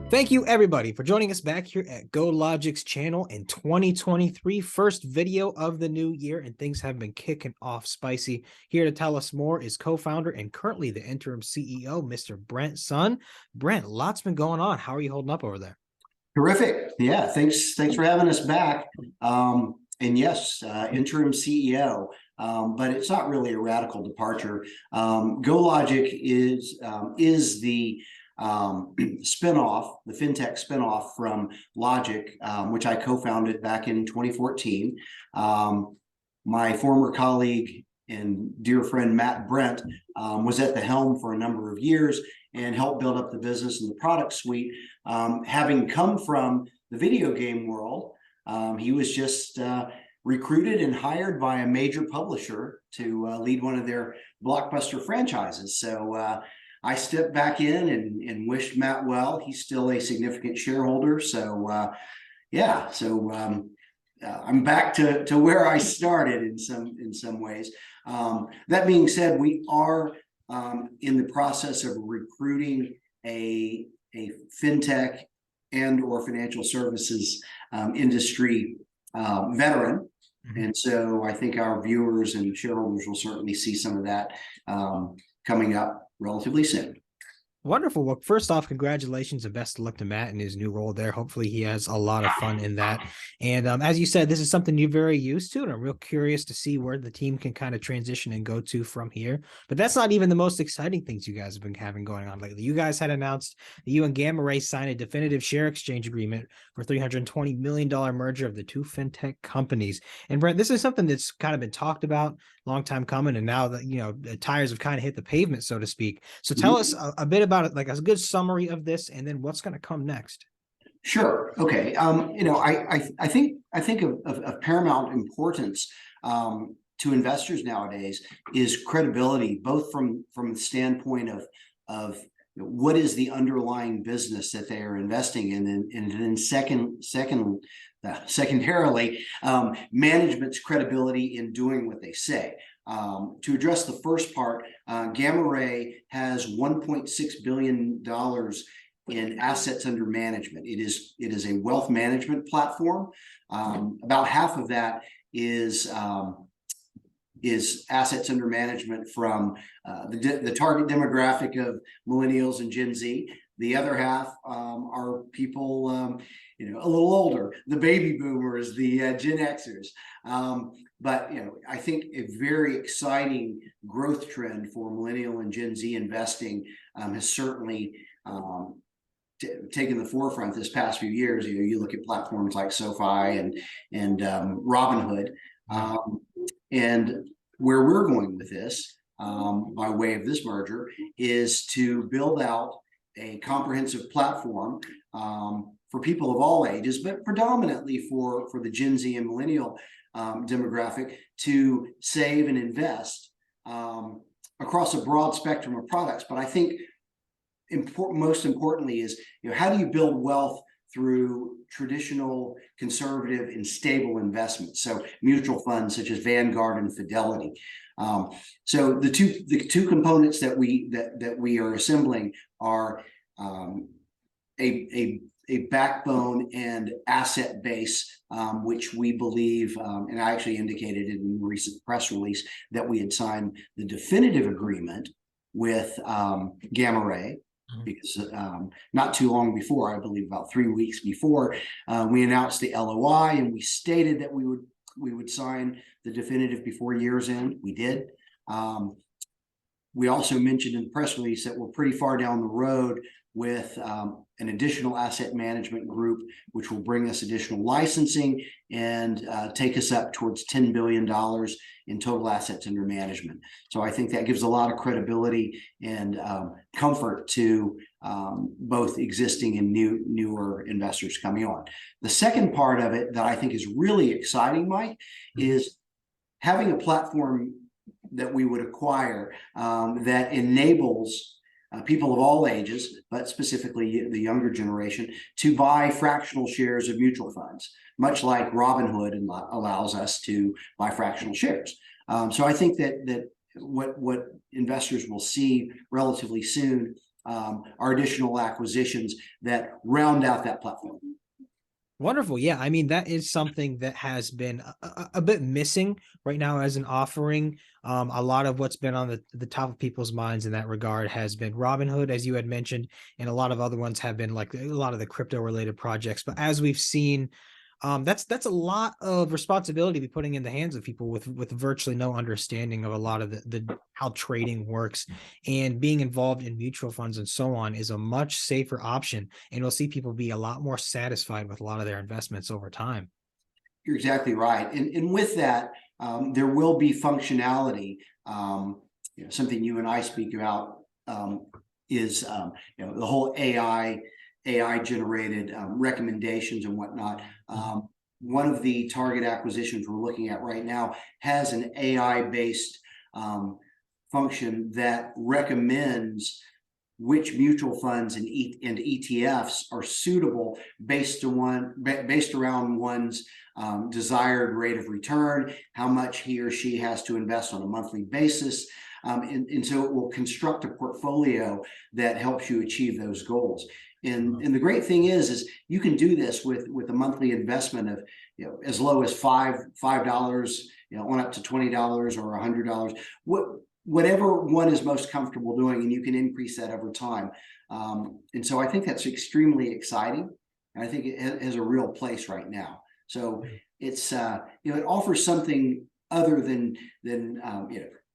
Thank you, everybody, for joining us back here at GoLogiq's channel in 2023. First video of the new year, and things have been kicking off spicy. Here to tell us more is co-founder and currently the interim CEO, Mr. Brent Sun. Brent, lots been going on. How are you holding up over there? Terrific. Yeah, thanks for having us back. And yes, interim CEO, but it's not really a radical departure. GoLogiq is the spinoff, the fintech spinoff from Logic, which I co-founded back in 2014. My former colleague and dear friend Matt Brent was at the helm for a number of years and helped build up the business and the product suite. Having come from the video game world, he was just recruited and hired by a major publisher to lead one of their blockbuster franchises. So I stepped back in and wished Matt well. He's still a significant shareholder. So I'm back to where I started in some ways. That being said, we are in the process of recruiting a fintech and or financial services industry veteran. And so I think our viewers and shareholders will certainly see some of that coming up relatively soon. Wonderful. Well, first off, congratulations and best of luck to Matt in his new role there. Hopefully he has a lot of fun in that. And as you said, this is something you're very used to, and I'm real curious to see where the team can kind of transition and go to from here. But that's not even the most exciting things you guys have been having going on lately. You guys had announced that you and GammaRey signed a definitive share exchange agreement for $320 million merger of the two fintech companies. And Brent, this is something that's kind of been talked about, long time coming, and now that the tires have kind of hit the pavement, so to speak. So tell us a bit about it, like a good summary of this, and then what's going to come next. Sure. Okay. I think of paramount importance to investors nowadays is credibility, both from the standpoint of what is the underlying business that they are investing in, and then secondarily, management's credibility in doing what they say. To address the first part, GammaRey has $1.6 billion in assets under management. It is a wealth management platform. About half of that is assets under management from the target demographic of millennials and Gen Z. The other half are people a little older, the baby boomers, the Gen Xers. But I think a very exciting growth trend for millennial and Gen Z investing has certainly taken the forefront this past few years. You look at platforms like SoFi and Robinhood, and where we're going with this, by way of this merger, is to build out a comprehensive platform for people of all ages, but predominantly for the Gen Z and millennial demographic, to save and invest across a broad spectrum of products. But I think most importantly is, how do you build wealth through traditional, conservative, and stable investments? So mutual funds such as Vanguard and Fidelity. So the two components that we are assembling are a backbone and asset base, which we believe, and I actually indicated in a recent press release that we had signed the definitive agreement with GammaRey, because not too long before, I believe about 3 weeks before, we announced the LOI, and we stated that we would sign the definitive before year's end. We did. We also mentioned in the press release that we're pretty far down the road with an additional asset management group, which will bring us additional licensing and take us up towards $10 billion in total assets under management. So I think that gives a lot of credibility and comfort to both existing and newer investors coming on. The second part of it that I think is really exciting, Mike, is having a platform that we would acquire that enables people of all ages, but specifically the younger generation, to buy fractional shares of mutual funds, much like Robinhood allows us to buy fractional shares. So I think that what investors will see relatively soon are additional acquisitions that round out that platform. Wonderful. Yeah. I mean, that is something that has been a bit missing right now as an offering. A lot of what's been on the top of people's minds in that regard has been Robinhood, as you had mentioned, and a lot of other ones have been like a lot of the crypto related projects. But as we've seen, that's a lot of responsibility to be putting in the hands of people with virtually no understanding of a lot of the how trading works, and being involved in mutual funds and so on is a much safer option, and we'll see people be a lot more satisfied with a lot of their investments over time. You're exactly right, and with that, there will be functionality. Something you and I speak about is the whole AI generated recommendations and whatnot. One of the target acquisitions we're looking at right now has an AI based function that recommends which mutual funds and ETFs are suitable based around one's desired rate of return, how much he or she has to invest on a monthly basis. And so it will construct a portfolio that helps you achieve those goals. And the great thing is you can do this with a monthly investment of as low as $5, on up to $20 or $100. Whatever one is most comfortable doing, and you can increase that over time. And so I think that's extremely exciting, and I think it has a real place right now. So it's it offers something other than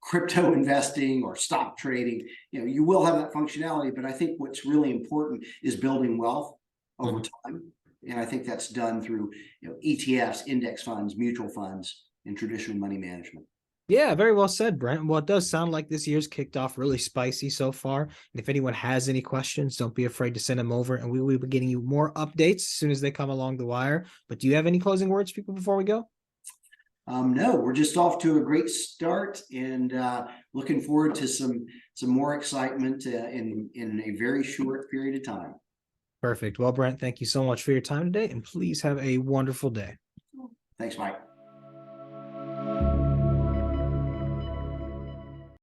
crypto investing or stock trading. You will have that functionality, but I think what's really important is building wealth over time, and I think that's done through ETFs, index funds, mutual funds, and traditional money management. Yeah, very well said, Brent. Well, it does sound like this year's kicked off really spicy so far. And if anyone has any questions, don't be afraid to send them over, and we will be getting you more updates as soon as they come along the wire. But do you have any closing words, people, before we go? No, we're just off to a great start, and looking forward to some more excitement in a very short period of time. Perfect. Well, Brent, thank you so much for your time today, and please have a wonderful day. Thanks, Mike.